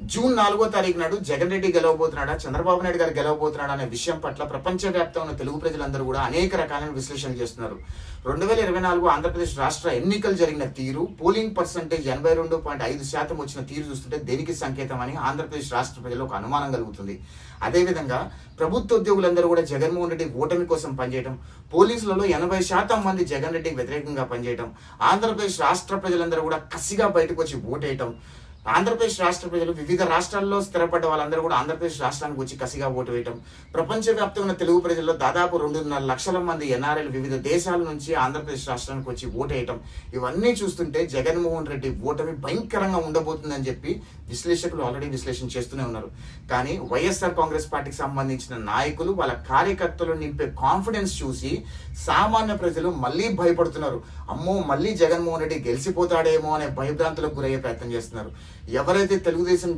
June 4వ తారీఖు నాడు జగన్ రెడ్డి గెలవబోతున్నాడా, చంద్రబాబు నాయుడు గారు గెలవబోతున్నాడా అనే విషయం పట్ల ప్రపంచవ్యాప్తంగా ఉన్న తెలుగు ప్రజలందరూ కూడా అనేక రకాలైన విశ్లేషణ చేస్తున్నారు. 2024 ఆంధ్రప్రదేశ్ రాష్ట్ర ఎన్నికలు జరిగిన తీరు, పోలింగ్ పర్సంటేజ్ 82.5% వచ్చిన తీరు చూస్తుంటే దేనికి సంకేతం అని ఆంధ్రప్రదేశ్ రాష్ట్ర ప్రజల్లో ఒక అనుమానం కలుగుతుంది. అదేవిధంగా ప్రభుత్వ ఉద్యోగులందరూ కూడా జగన్మోహన్ రెడ్డి ఓటమి కోసం పనిచేయడం, పోలీసులలో 80% మంది జగన్ రెడ్డికి వ్యతిరేకంగా పనిచేయడం, ఆంధ్రప్రదేశ్ రాష్ట్ర ప్రజలందరూ కూడా కసిగా బయటకు వచ్చి ఓటేయటం, ఆంధ్రప్రదేశ్ రాష్ట్ర ప్రజలు వివిధ రాష్ట్రాల్లో స్థిరపడ్డ వాళ్ళందరూ కూడా ఆంధ్రప్రదేశ్ రాష్ట్రానికి వచ్చి కసిగా ఓటు వేయటం, ప్రపంచవ్యాప్తంగా ఉన్న తెలుగు ప్రజల్లో దాదాపు 2.5 లక్షల మంది ఎన్ఆర్ఐలు వివిధ దేశాల నుంచి ఆంధ్రప్రదేశ్ రాష్ట్రానికి వచ్చి ఓటు వేయటం, ఇవన్నీ చూస్తుంటే జగన్మోహన్ రెడ్డి ఓటమి భయంకరంగా ఉండబోతుందని చెప్పి విశ్లేషకులు ఆల్రెడీ విశ్లేషణ చేస్తూనే ఉన్నారు. కానీ వైఎస్ఆర్ కాంగ్రెస్ పార్టీకి సంబంధించిన నాయకులు వాళ్ళ కార్యకర్తలు నింపే కాన్ఫిడెన్స్ చూసి సామాన్య ప్రజలు మళ్ళీ భయపడుతున్నారు. అమ్మో, మళ్ళీ జగన్మోహన్ రెడ్డి గెలిచిపోతాడేమో అనే భయభ్రాంతులకు గురయ్యే ప్రయత్నం చేస్తున్నారు. ఎవరైతే తెలుగుదేశం